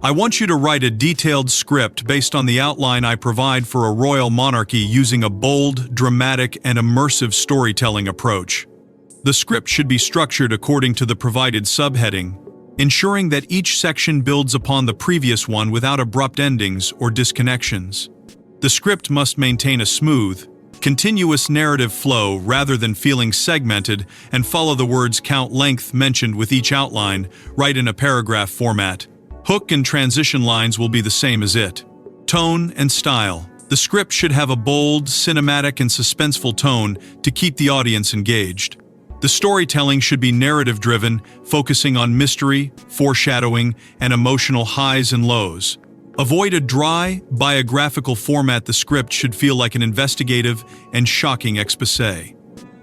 I want you to write a detailed script based on the outline I provide for a royal monarchy using a bold, dramatic, and immersive storytelling approach. The script should be structured according to the provided subheading, ensuring that each section builds upon the previous one without abrupt endings or disconnections. The script must maintain a smooth, continuous narrative flow rather than feeling segmented, and follow the words count length mentioned with each outline, right in a paragraph format. Hook and transition lines will be the same as it. Tone and style. The script should have a bold, cinematic, and suspenseful tone to keep the audience engaged. The storytelling should be narrative-driven, focusing on mystery, foreshadowing, and emotional highs and lows. Avoid a dry, biographical format. The script should feel like an investigative and shocking exposé.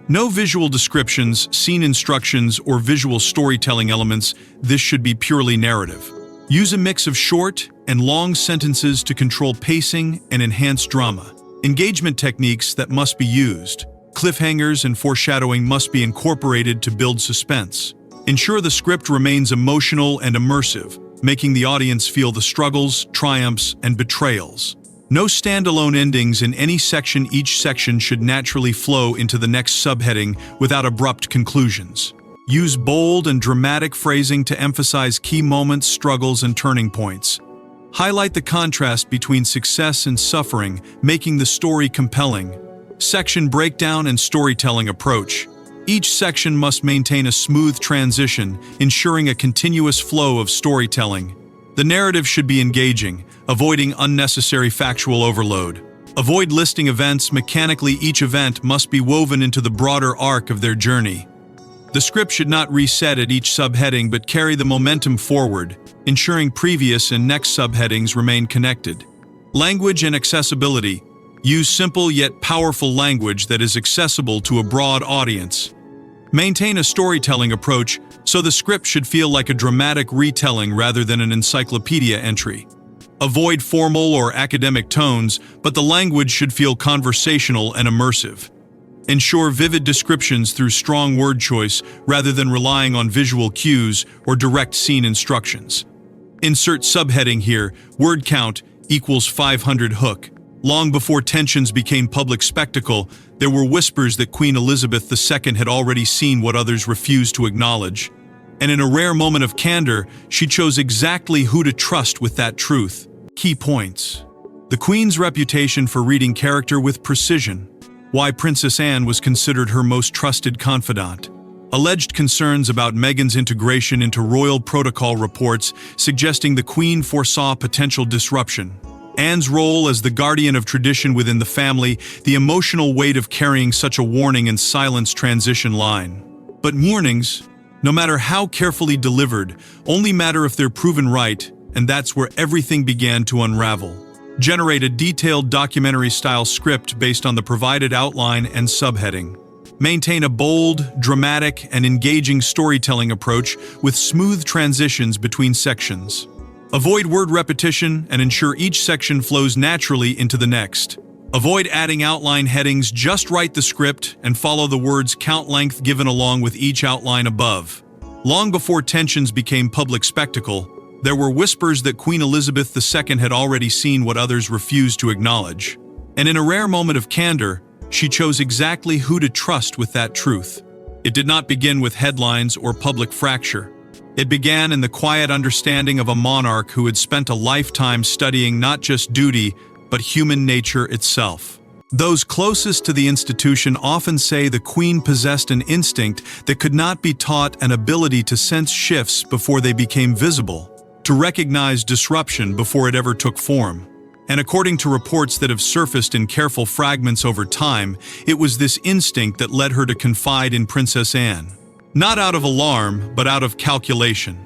No visual descriptions, scene instructions, or visual storytelling elements. This should be purely narrative. Use a mix of short and long sentences to control pacing and enhance drama. Engagement techniques that must be used. Cliffhangers and foreshadowing must be incorporated to build suspense. Ensure the script remains emotional and immersive, making the audience feel the struggles, triumphs, and betrayals. No standalone endings in any section. Each section should naturally flow into the next subheading without abrupt conclusions. Use bold and dramatic phrasing to emphasize key moments, struggles, and turning points. Highlight the contrast between success and suffering, making the story compelling. Section breakdown and storytelling approach. Each section must maintain a smooth transition, ensuring a continuous flow of storytelling. The narrative should be engaging, avoiding unnecessary factual overload. Avoid listing events mechanically. Each event must be woven into the broader arc of their journey. The script should not reset at each subheading but carry the momentum forward, ensuring previous and next subheadings remain connected. Language and accessibility. Use simple yet powerful language that is accessible to a broad audience. Maintain a storytelling approach, so the script should feel like a dramatic retelling rather than an encyclopedia entry. Avoid formal or academic tones, but the language should feel conversational and immersive. Ensure vivid descriptions through strong word choice rather than relying on visual cues or direct scene instructions. Insert subheading here, word count equals 500 hook. Long before tensions became public spectacle, there were whispers that Queen Elizabeth II had already seen what others refused to acknowledge. And in a rare moment of candor, she chose exactly who to trust with that truth. Key points. The Queen's reputation for reading character with precision. Why Princess Anne was considered her most trusted confidant. Alleged concerns about Meghan's integration into royal protocol reports, suggesting the Queen foresaw potential disruption. Anne's role as the guardian of tradition within the family, the emotional weight of carrying such a warning and silence transition line. But warnings, no matter how carefully delivered, only matter if they're proven right, and that's where everything began to unravel. Generate a detailed documentary-style script based on the provided outline and subheading. Maintain a bold, dramatic, and engaging storytelling approach with smooth transitions between sections. Avoid word repetition and ensure each section flows naturally into the next. Avoid adding outline headings. Just write the script and follow the words count length given along with each outline above. Long before tensions became public spectacle, there were whispers that Queen Elizabeth II had already seen what others refused to acknowledge. And in a rare moment of candor, she chose exactly who to trust with that truth. It did not begin with headlines or public fracture. It began in the quiet understanding of a monarch who had spent a lifetime studying not just duty, but human nature itself. Those closest to the institution often say the Queen possessed an instinct that could not be taught, an ability to sense shifts before they became visible, to recognize disruption before it ever took form. And according to reports that have surfaced in careful fragments over time, it was this instinct that led her to confide in Princess Anne. Not out of alarm, but out of calculation.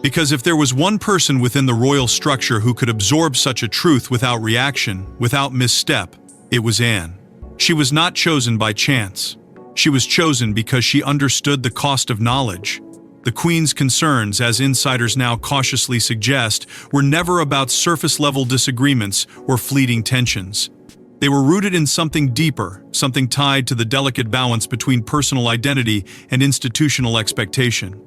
Because if there was one person within the royal structure who could absorb such a truth without reaction, without misstep, it was Anne. She was not chosen by chance. She was chosen because she understood the cost of knowledge. The Queen's concerns, as insiders now cautiously suggest, were never about surface-level disagreements or fleeting tensions. They were rooted in something deeper, something tied to the delicate balance between personal identity and institutional expectation.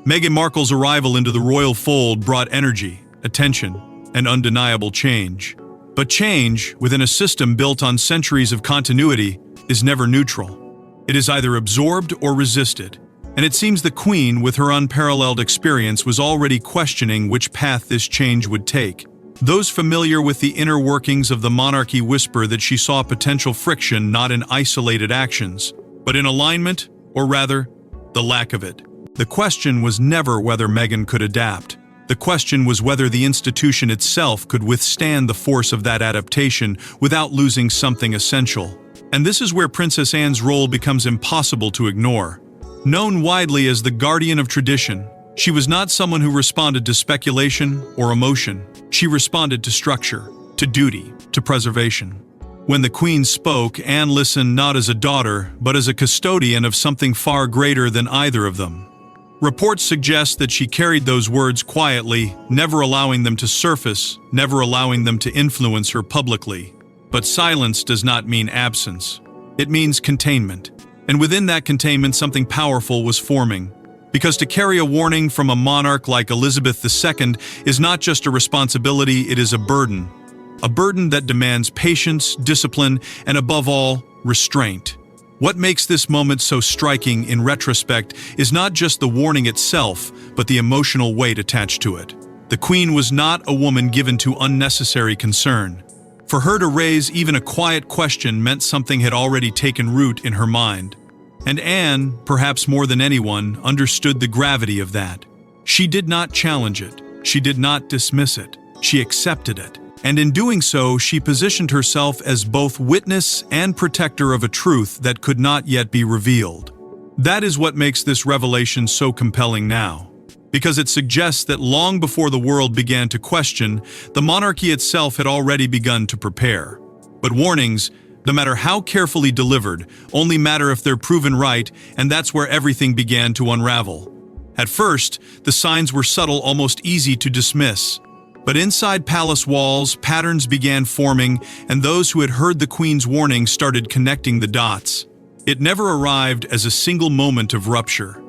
Meghan Markle's arrival into the royal fold brought energy, attention, and undeniable change. But change, within a system built on centuries of continuity, is never neutral. It is either absorbed or resisted, and it seems the Queen, with her unparalleled experience, was already questioning which path this change would take. Those familiar with the inner workings of the monarchy whisper that she saw potential friction not in isolated actions, but in alignment, or rather, the lack of it. The question was never whether Meghan could adapt. The question was whether the institution itself could withstand the force of that adaptation without losing something essential. And this is where Princess Anne's role becomes impossible to ignore. Known widely as the guardian of tradition, she was not someone who responded to speculation or emotion. She responded to structure, to duty, to preservation. When the Queen spoke, Anne listened not as a daughter, but as a custodian of something far greater than either of them. Reports suggest that she carried those words quietly, never allowing them to surface, never allowing them to influence her publicly. But silence does not mean absence. It means containment. And within that containment, something powerful was forming. Because to carry a warning from a monarch like Elizabeth II is not just a responsibility, it is a burden. A burden that demands patience, discipline, and above all, restraint. What makes this moment so striking in retrospect is not just the warning itself, but the emotional weight attached to it. The Queen was not a woman given to unnecessary concern. For her to raise even a quiet question meant something had already taken root in her mind. And Anne, perhaps more than anyone, understood the gravity of that. She did not challenge it. She did not dismiss it. She accepted it. And in doing so, she positioned herself as both witness and protector of a truth that could not yet be revealed. That is what makes this revelation so compelling now. Because it suggests that long before the world began to question, the monarchy itself had already begun to prepare. But warnings, no matter how carefully delivered, only matter if they're proven right, and that's where everything began to unravel. At first, the signs were subtle, almost easy to dismiss. But inside palace walls, patterns began forming, and those who had heard the Queen's warning started connecting the dots. It never arrived as a single moment of rupture.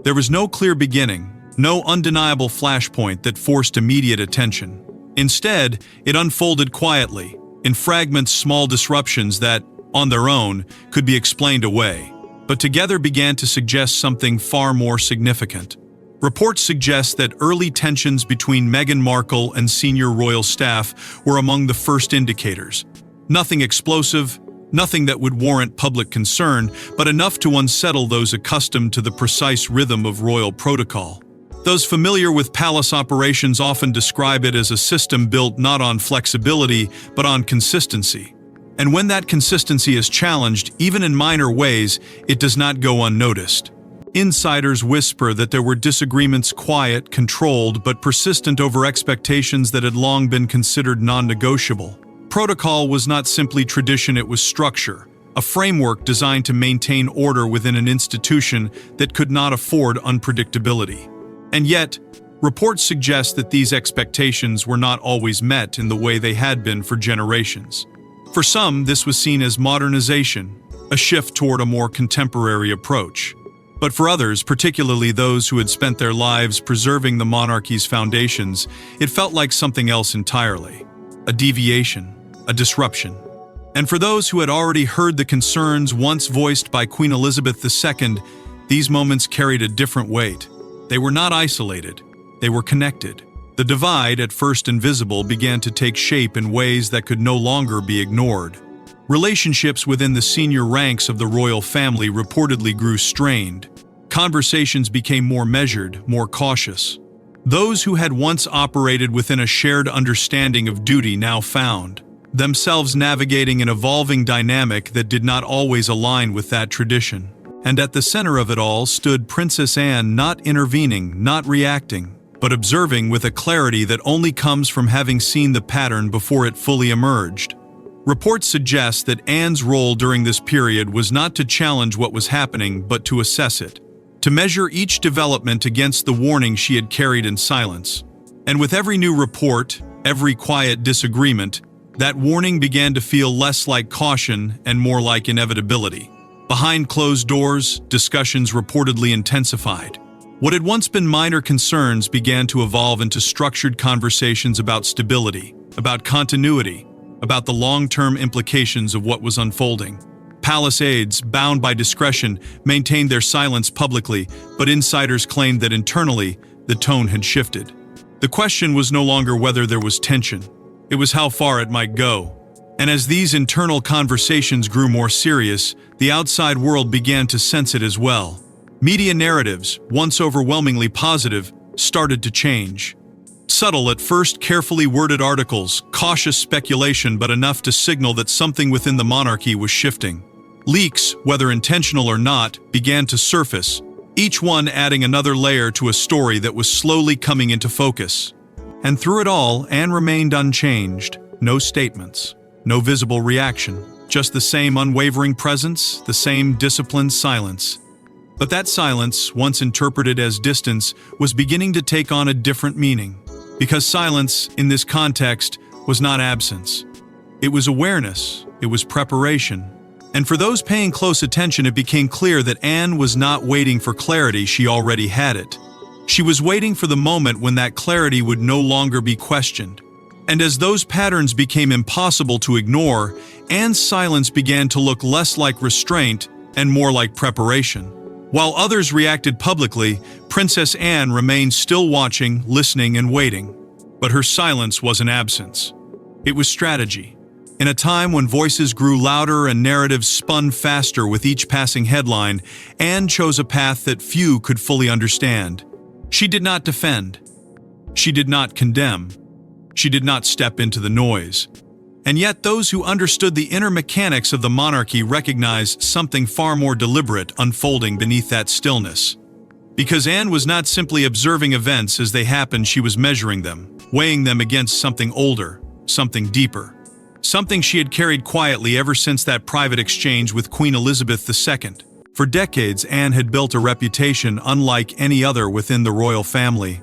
There was no clear beginning, no undeniable flashpoint that forced immediate attention. Instead, it unfolded quietly, in fragments, small disruptions that, on their own, could be explained away, but together began to suggest something far more significant. Reports suggest that early tensions between Meghan Markle and senior royal staff were among the first indicators. Nothing explosive, nothing that would warrant public concern, but enough to unsettle those accustomed to the precise rhythm of royal protocol. Those familiar with palace operations often describe it as a system built not on flexibility, but on consistency. And when that consistency is challenged, even in minor ways, it does not go unnoticed. Insiders whisper that there were disagreements, quiet, controlled, but persistent over expectations that had long been considered non-negotiable. Protocol was not simply tradition, it was structure, a framework designed to maintain order within an institution that could not afford unpredictability. And yet, reports suggest that these expectations were not always met in the way they had been for generations. For some, this was seen as modernization, a shift toward a more contemporary approach. But for others, particularly those who had spent their lives preserving the monarchy's foundations, it felt like something else entirely. A deviation, a disruption. And for those who had already heard the concerns once voiced by Queen Elizabeth II, these moments carried a different weight. They were not isolated, they were connected. The divide, at first invisible, began to take shape in ways that could no longer be ignored. Relationships within the senior ranks of the royal family reportedly grew strained. Conversations became more measured, more cautious. Those who had once operated within a shared understanding of duty now found themselves navigating an evolving dynamic that did not always align with that tradition. And at the center of it all stood Princess Anne, not intervening, not reacting, but observing with a clarity that only comes from having seen the pattern before it fully emerged. Reports suggest that Anne's role during this period was not to challenge what was happening, but to assess it, to measure each development against the warning she had carried in silence. And with every new report, every quiet disagreement, that warning began to feel less like caution and more like inevitability. Behind closed doors, discussions reportedly intensified. What had once been minor concerns began to evolve into structured conversations about stability, about continuity, about the long-term implications of what was unfolding. Palace aides, bound by discretion, maintained their silence publicly, but insiders claimed that internally, the tone had shifted. The question was no longer whether there was tension. It was how far it might go. And as these internal conversations grew more serious, the outside world began to sense it as well. Media narratives, once overwhelmingly positive, started to change. Subtle at first, carefully worded articles, cautious speculation, but enough to signal that something within the monarchy was shifting. Leaks, whether intentional or not, began to surface, each one adding another layer to a story that was slowly coming into focus. And through it all, Anne remained unchanged. No statements, no visible reaction, just the same unwavering presence, the same disciplined silence. But that silence, once interpreted as distance, was beginning to take on a different meaning. Because silence, in this context, was not absence. It was awareness, it was preparation. And for those paying close attention, it became clear that Anne was not waiting for clarity, she already had it. She was waiting for the moment when that clarity would no longer be questioned. And as those patterns became impossible to ignore, Anne's silence began to look less like restraint and more like preparation. While others reacted publicly, Princess Anne remained still watching, listening, and waiting. But her silence wasn't absence. It was strategy. In a time when voices grew louder and narratives spun faster with each passing headline, Anne chose a path that few could fully understand. She did not defend. She did not condemn. She did not step into the noise. And yet those who understood the inner mechanics of the monarchy recognized something far more deliberate unfolding beneath that stillness. Because Anne was not simply observing events as they happened, she was measuring them, weighing them against something older, something deeper. Something she had carried quietly ever since that private exchange with Queen Elizabeth II. For decades, Anne had built a reputation unlike any other within the royal family.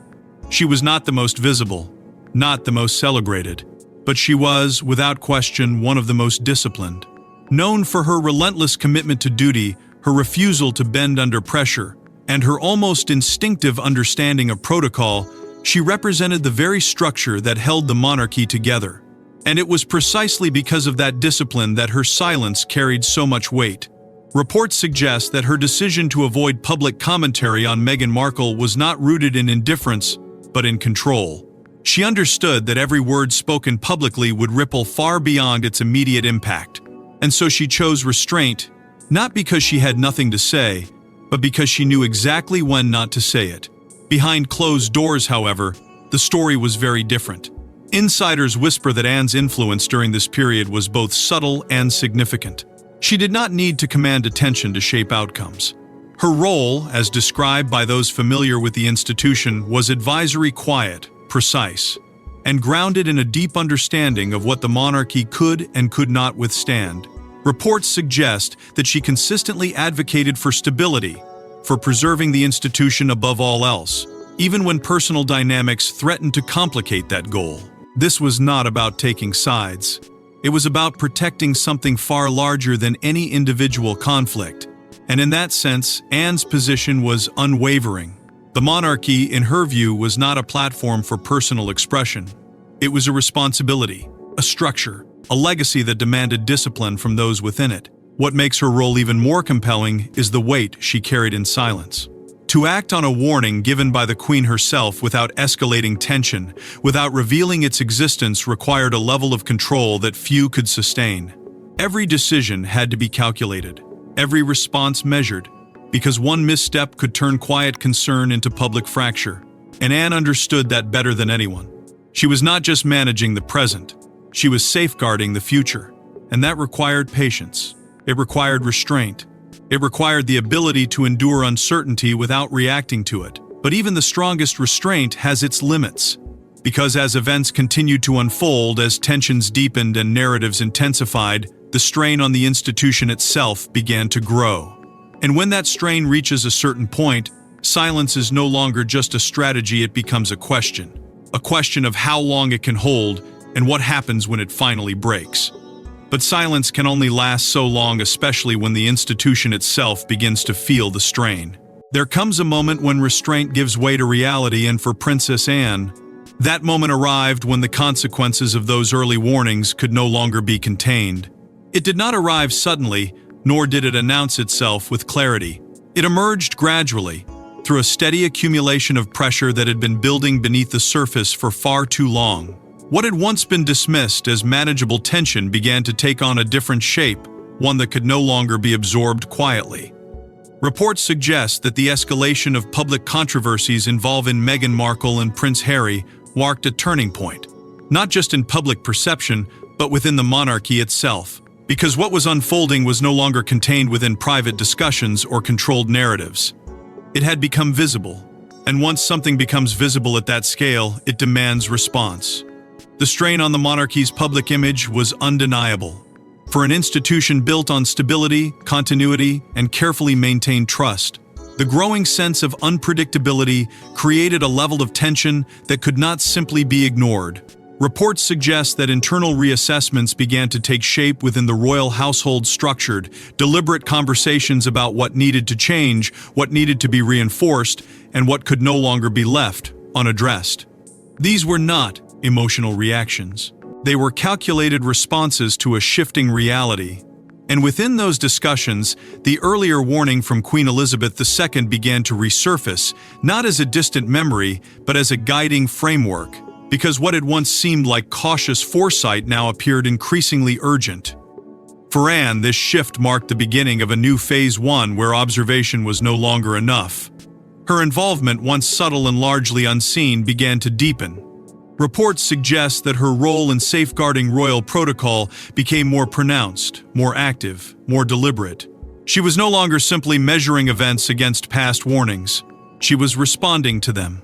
She was not the most visible, not the most celebrated. But she was, without question, one of the most disciplined. Known for her relentless commitment to duty, her refusal to bend under pressure, and her almost instinctive understanding of protocol, she represented the very structure that held the monarchy together. And it was precisely because of that discipline that her silence carried so much weight. Reports suggest that her decision to avoid public commentary on Meghan Markle was not rooted in indifference, but in control. She understood that every word spoken publicly would ripple far beyond its immediate impact. And so she chose restraint, not because she had nothing to say, but because she knew exactly when not to say it. Behind closed doors, however, the story was very different. Insiders whisper that Anne's influence during this period was both subtle and significant. She did not need to command attention to shape outcomes. Her role, as described by those familiar with the institution, was advisory, quiet, precise, and grounded in a deep understanding of what the monarchy could and could not withstand. Reports suggest that she consistently advocated for stability, for preserving the institution above all else, even when personal dynamics threatened to complicate that goal. This was not about taking sides. It was about protecting something far larger than any individual conflict. And in that sense, Anne's position was unwavering. The monarchy, in her view, was not a platform for personal expression. It was a responsibility, a structure, a legacy that demanded discipline from those within it. What makes her role even more compelling is the weight she carried in silence. To act on a warning given by the Queen herself without escalating tension, without revealing its existence, required a level of control that few could sustain. Every decision had to be calculated, every response measured, because one misstep could turn quiet concern into public fracture. And Anne understood that better than anyone. She was not just managing the present, she was safeguarding the future. And that required patience. It required restraint. It required the ability to endure uncertainty without reacting to it. But even the strongest restraint has its limits. Because as events continued to unfold, as tensions deepened and narratives intensified, the strain on the institution itself began to grow. And when that strain reaches a certain point, silence is no longer just a strategy, it becomes a question of how long it can hold and what happens when it finally breaks. But silence can only last so long, especially when the institution itself begins to feel the strain. There comes a moment when restraint gives way to reality, and for Princess Anne, that moment arrived when the consequences of those early warnings could no longer be contained. It did not arrive suddenly, nor did it announce itself with clarity. It emerged gradually, through a steady accumulation of pressure that had been building beneath the surface for far too long. What had once been dismissed as manageable tension began to take on a different shape, one that could no longer be absorbed quietly. Reports suggest that the escalation of public controversies involving Meghan Markle and Prince Harry marked a turning point, not just in public perception, but within the monarchy itself, because what was unfolding was no longer contained within private discussions or controlled narratives. It had become visible, and once something becomes visible at that scale, it demands response. The strain on the monarchy's public image was undeniable. For an institution built on stability, continuity, and carefully maintained trust, the growing sense of unpredictability created a level of tension that could not simply be ignored. Reports suggest that internal reassessments began to take shape within the royal household's structured, deliberate conversations about what needed to change, what needed to be reinforced, and what could no longer be left unaddressed. These were not emotional reactions. They were calculated responses to a shifting reality. And within those discussions, the earlier warning from Queen Elizabeth II began to resurface, not as a distant memory, but as a guiding framework, because what had once seemed like cautious foresight now appeared increasingly urgent. For Anne, this shift marked the beginning of a new phase one where observation was no longer enough. Her involvement, once subtle and largely unseen, began to deepen. Reports suggest that her role in safeguarding royal protocol became more pronounced, more active, more deliberate. She was no longer simply measuring events against past warnings. She was responding to them.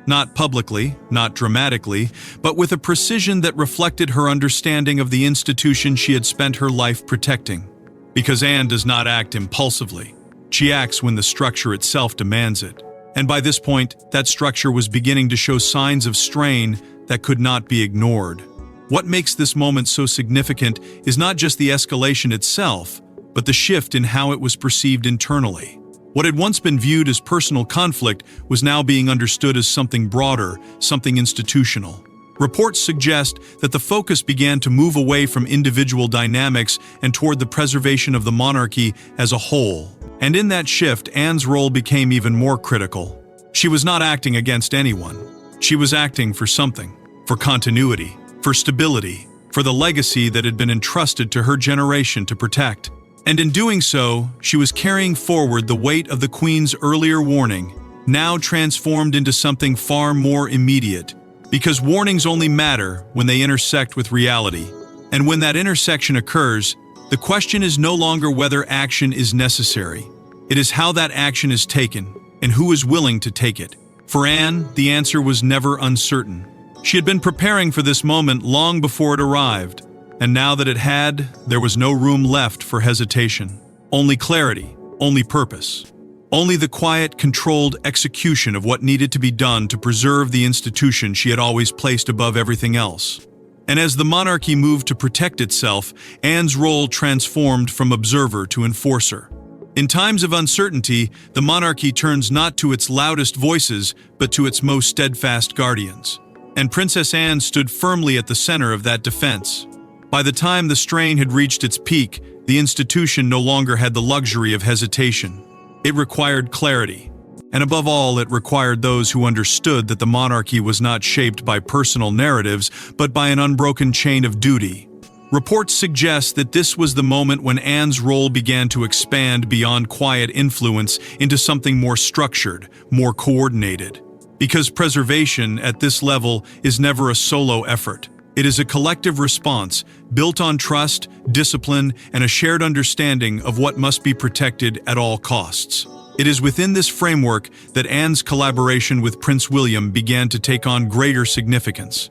Not publicly, not dramatically, but with a precision that reflected her understanding of the institution she had spent her life protecting. Because Anne does not act impulsively. She acts when the structure itself demands it. And by this point, that structure was beginning to show signs of strain that could not be ignored. What makes this moment so significant is not just the escalation itself, but the shift in how it was perceived internally. What had once been viewed as personal conflict was now being understood as something broader, something institutional. Reports suggest that the focus began to move away from individual dynamics and toward the preservation of the monarchy as a whole. And in that shift, Anne's role became even more critical. She was not acting against anyone. She was acting for something, for continuity, for stability, for the legacy that had been entrusted to her generation to protect. And in doing so, she was carrying forward the weight of the Queen's earlier warning, now transformed into something far more immediate. Because warnings only matter when they intersect with reality. And when that intersection occurs, the question is no longer whether action is necessary. It is how that action is taken, and who is willing to take it. For Anne, the answer was never uncertain. She had been preparing for this moment long before it arrived, and now that it had, there was no room left for hesitation. Only clarity, only purpose. Only the quiet, controlled execution of what needed to be done to preserve the institution she had always placed above everything else. And as the monarchy moved to protect itself, Anne's role transformed from observer to enforcer. In times of uncertainty, the monarchy turns not to its loudest voices, but to its most steadfast guardians. And Princess Anne stood firmly at the center of that defense. By the time the strain had reached its peak, the institution no longer had the luxury of hesitation. It required clarity. And above all, it required those who understood that the monarchy was not shaped by personal narratives, but by an unbroken chain of duty. Reports suggest that this was the moment when Anne's role began to expand beyond quiet influence into something more structured, more coordinated. Because preservation at this level is never a solo effort. It is a collective response built on trust, discipline, and a shared understanding of what must be protected at all costs. It is within this framework that Anne's collaboration with Prince William began to take on greater significance.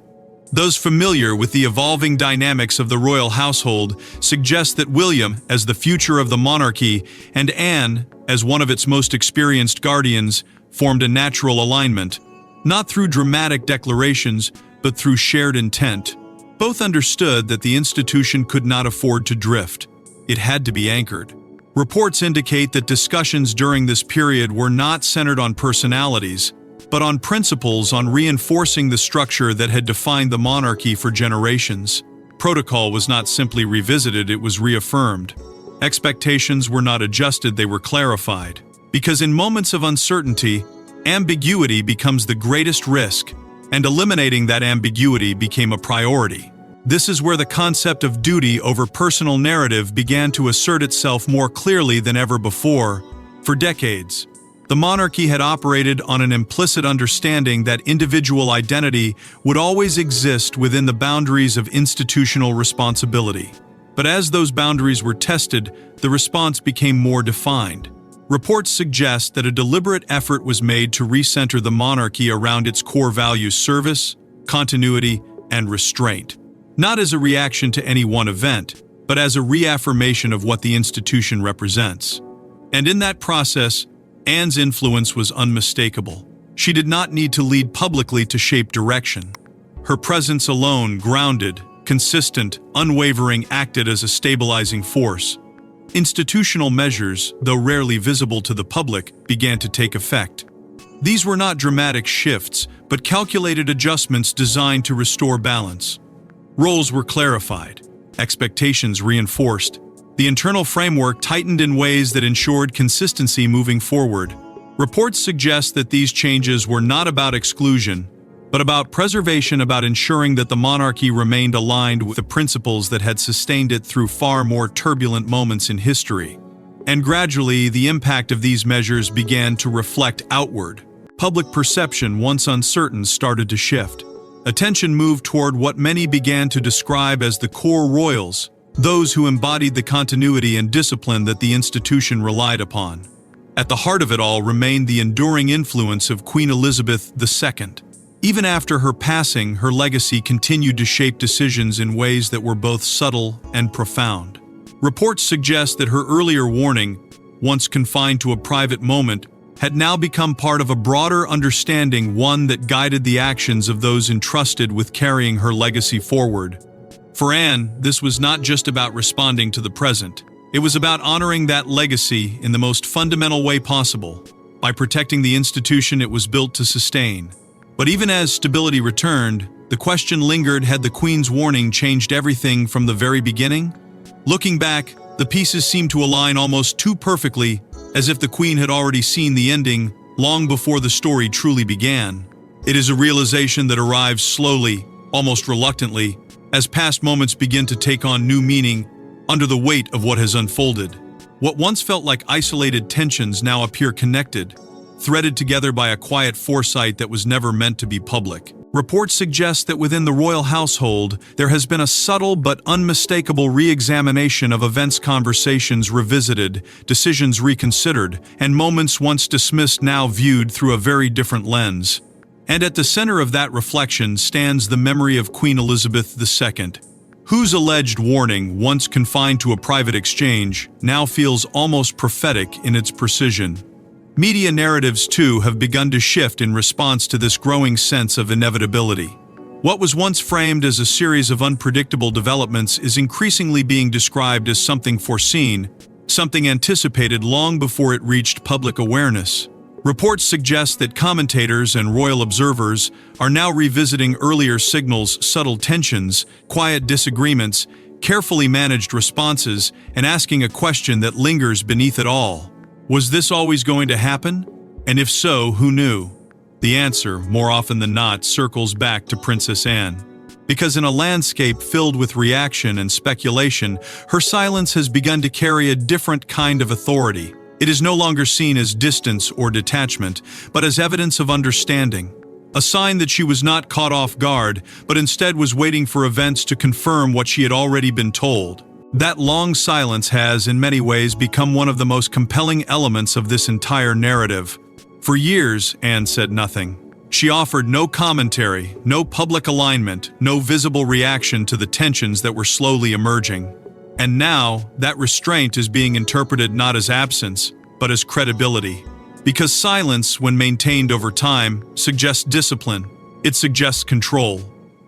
Those familiar with the evolving dynamics of the royal household suggest that William, as the future of the monarchy, and Anne, as one of its most experienced guardians, formed a natural alignment, not through dramatic declarations, but through shared intent. Both understood that the institution could not afford to drift. It had to be anchored. Reports indicate that discussions during this period were not centered on personalities, but on principles on reinforcing the structure that had defined the monarchy for generations. Protocol was not simply revisited, it was reaffirmed. Expectations were not adjusted, they were clarified. Because in moments of uncertainty, ambiguity becomes the greatest risk, and eliminating that ambiguity became a priority. This is where the concept of duty over personal narrative began to assert itself more clearly than ever before. For decades, the monarchy had operated on an implicit understanding that individual identity would always exist within the boundaries of institutional responsibility. But as those boundaries were tested, the response became more defined. Reports suggest that a deliberate effort was made to recenter the monarchy around its core values: service, continuity, and restraint. Not as a reaction to any one event, but as a reaffirmation of what the institution represents. And in that process, Anne's influence was unmistakable. She did not need to lead publicly to shape direction. Her presence alone, grounded, consistent, unwavering, acted as a stabilizing force. Institutional measures, though rarely visible to the public, began to take effect. These were not dramatic shifts, but calculated adjustments designed to restore balance. Roles were clarified, expectations reinforced. The internal framework tightened in ways that ensured consistency moving forward. Reports suggest that these changes were not about exclusion, but about preservation, about ensuring that the monarchy remained aligned with the principles that had sustained it through far more turbulent moments in history. And gradually, the impact of these measures began to reflect outward. Public perception, once uncertain, started to shift. Attention moved toward what many began to describe as the core royals, those who embodied the continuity and discipline that the institution relied upon. At the heart of it all remained the enduring influence of Queen Elizabeth II. Even after her passing, her legacy continued to shape decisions in ways that were both subtle and profound. Reports suggest that her earlier warning, once confined to a private moment, had now become part of a broader understanding, one that guided the actions of those entrusted with carrying her legacy forward. For Anne, this was not just about responding to the present. It was about honoring that legacy in the most fundamental way possible, by protecting the institution it was built to sustain. But even as stability returned, the question lingered: had the Queen's warning changed everything from the very beginning? Looking back, the pieces seemed to align almost too perfectly, as if the Queen had already seen the ending long before the story truly began. It is a realization that arrives slowly, almost reluctantly, as past moments begin to take on new meaning under the weight of what has unfolded. What once felt like isolated tensions now appear connected, threaded together by a quiet foresight that was never meant to be public. Reports suggest that within the royal household, there has been a subtle but unmistakable re-examination of events, conversations revisited, decisions reconsidered, and moments once dismissed now viewed through a very different lens. And at the center of that reflection stands the memory of Queen Elizabeth II, whose alleged warning, once confined to a private exchange, now feels almost prophetic in its precision. Media narratives, too, have begun to shift in response to this growing sense of inevitability. What was once framed as a series of unpredictable developments is increasingly being described as something foreseen, something anticipated long before it reached public awareness. Reports suggest that commentators and royal observers are now revisiting earlier signals, subtle tensions, quiet disagreements, carefully managed responses, and asking a question that lingers beneath it all. Was this always going to happen? And if so, who knew? The answer, more often than not, circles back to Princess Anne. Because in a landscape filled with reaction and speculation, her silence has begun to carry a different kind of authority. It is no longer seen as distance or detachment, but as evidence of understanding. A sign that she was not caught off guard, but instead was waiting for events to confirm what she had already been told. That long silence has, in many ways, become one of the most compelling elements of this entire narrative. For years, Anne said nothing. She offered no commentary, no public alignment, no visible reaction to the tensions that were slowly emerging. And now, that restraint is being interpreted not as absence, but as credibility. Because silence, when maintained over time, suggests discipline. It suggests control.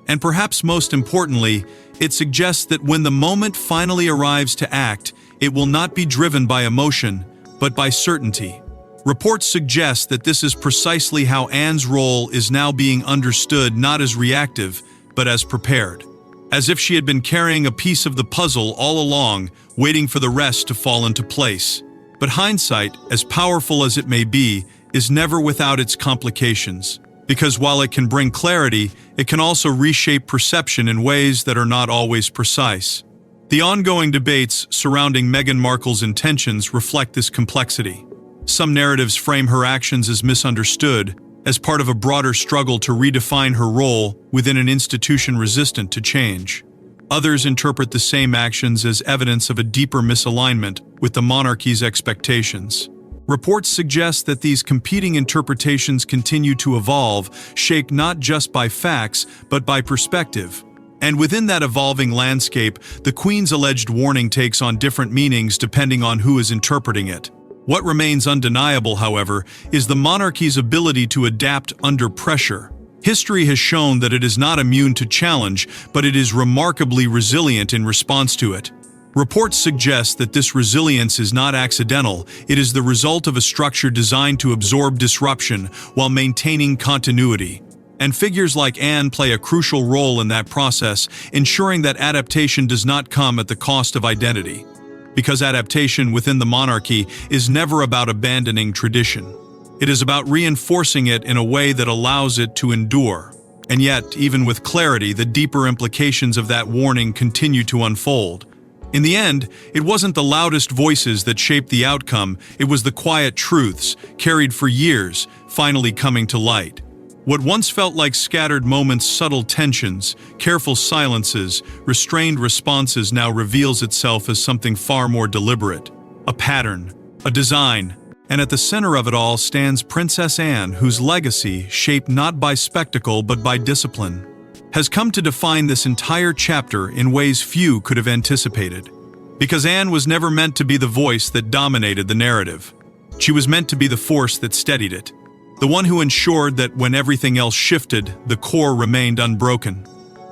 And perhaps most importantly, it suggests that when the moment finally arrives to act, it will not be driven by emotion, but by certainty. Reports suggest that this is precisely how Anne's role is now being understood, not as reactive, but as prepared. As if she had been carrying a piece of the puzzle all along, waiting for the rest to fall into place. But hindsight, as powerful as it may be, is never without its complications. Because while it can bring clarity, it can also reshape perception in ways that are not always precise. The ongoing debates surrounding Meghan Markle's intentions reflect this complexity. Some narratives frame her actions as misunderstood, as part of a broader struggle to redefine her role within an institution resistant to change. Others interpret the same actions as evidence of a deeper misalignment with the monarchy's expectations. Reports suggest that these competing interpretations continue to evolve, shaped not just by facts, but by perspective. And within that evolving landscape, the Queen's alleged warning takes on different meanings depending on who is interpreting it. What remains undeniable, however, is the monarchy's ability to adapt under pressure. History has shown that it is not immune to challenge, but it is remarkably resilient in response to it. Reports suggest that this resilience is not accidental, it is the result of a structure designed to absorb disruption while maintaining continuity. And figures like Anne play a crucial role in that process, ensuring that adaptation does not come at the cost of identity. Because adaptation within the monarchy is never about abandoning tradition. It is about reinforcing it in a way that allows it to endure. And yet, even with clarity, the deeper implications of that warning continue to unfold. In the end, it wasn't the loudest voices that shaped the outcome, it was the quiet truths, carried for years, finally coming to light. What once felt like scattered moments, subtle tensions, careful silences, restrained responses now reveals itself as something far more deliberate. A pattern, a design, and at the center of it all stands Princess Anne, whose legacy, shaped not by spectacle but by discipline, has come to define this entire chapter in ways few could have anticipated. Because Anne was never meant to be the voice that dominated the narrative. She was meant to be the force that steadied it. The one who ensured that when everything else shifted, the core remained unbroken.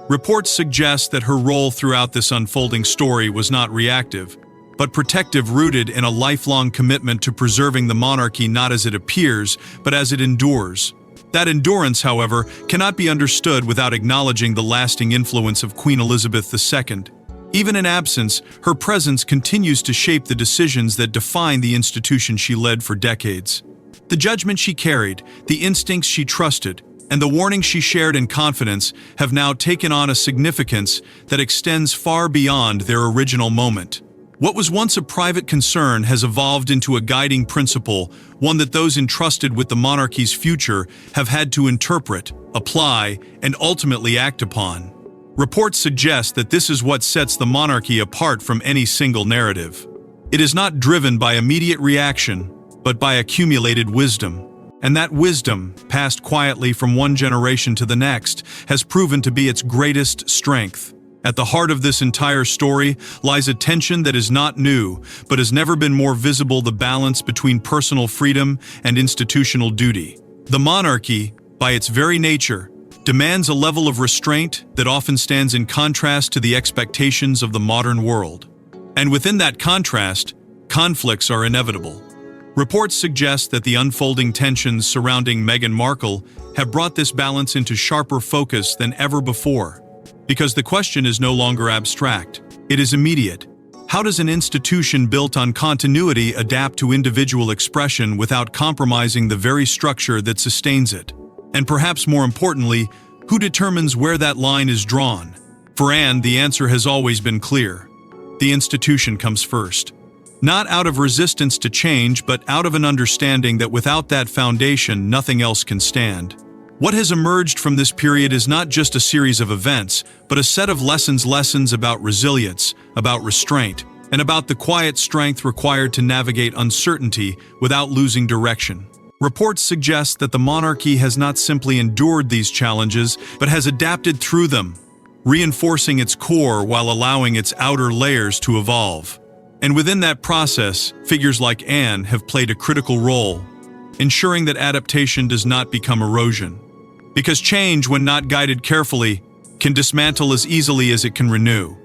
Reports suggest that her role throughout this unfolding story was not reactive, but protective, rooted in a lifelong commitment to preserving the monarchy not as it appears, but as it endures. That endurance, however, cannot be understood without acknowledging the lasting influence of Queen Elizabeth II. Even in absence, her presence continues to shape the decisions that define the institution she led for decades. The judgment she carried, the instincts she trusted, and the warnings she shared in confidence have now taken on a significance that extends far beyond their original moment. What was once a private concern has evolved into a guiding principle, one that those entrusted with the monarchy's future have had to interpret, apply, and ultimately act upon. Reports suggest that this is what sets the monarchy apart from any single narrative. It is not driven by immediate reaction, but by accumulated wisdom. And that wisdom, passed quietly from one generation to the next, has proven to be its greatest strength. At the heart of this entire story lies a tension that is not new, but has never been more visible: the balance between personal freedom and institutional duty. The monarchy, by its very nature, demands a level of restraint that often stands in contrast to the expectations of the modern world. And within that contrast, conflicts are inevitable. Reports suggest that the unfolding tensions surrounding Meghan Markle have brought this balance into sharper focus than ever before. Because the question is no longer abstract, it is immediate. How does an institution built on continuity adapt to individual expression without compromising the very structure that sustains it? And perhaps more importantly, who determines where that line is drawn? For Anne, the answer has always been clear. The institution comes first. Not out of resistance to change, but out of an understanding that without that foundation, nothing else can stand. What has emerged from this period is not just a series of events, but a set of lessons about resilience, about restraint, and about the quiet strength required to navigate uncertainty without losing direction. Reports suggest that the monarchy has not simply endured these challenges, but has adapted through them, reinforcing its core while allowing its outer layers to evolve. And within that process, figures like Anne have played a critical role, ensuring that adaptation does not become erosion. Because change, when not guided carefully, can dismantle as easily as it can renew.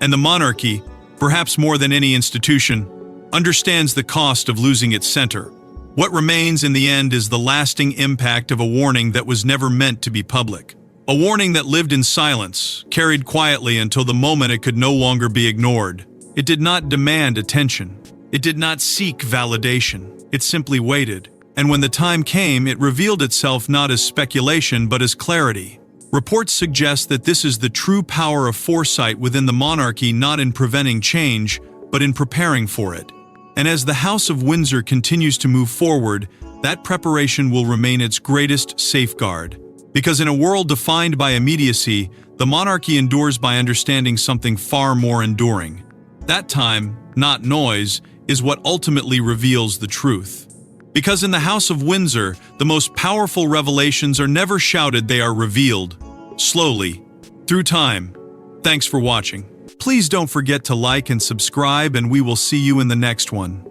And the monarchy, perhaps more than any institution, understands the cost of losing its center. What remains in the end is the lasting impact of a warning that was never meant to be public. A warning that lived in silence, carried quietly until the moment it could no longer be ignored. It did not demand attention. It did not seek validation. It simply waited. And when the time came, it revealed itself not as speculation but as clarity. Reports suggest that this is the true power of foresight within the monarchy, not in preventing change, but in preparing for it. And as the House of Windsor continues to move forward, that preparation will remain its greatest safeguard. Because in a world defined by immediacy, the monarchy endures by understanding something far more enduring. That time, not noise, is what ultimately reveals the truth. Because in the House of Windsor, the most powerful revelations are never shouted, they are revealed, slowly, through time. Thanks for watching. Please don't forget to like and subscribe, and we will see you in the next one.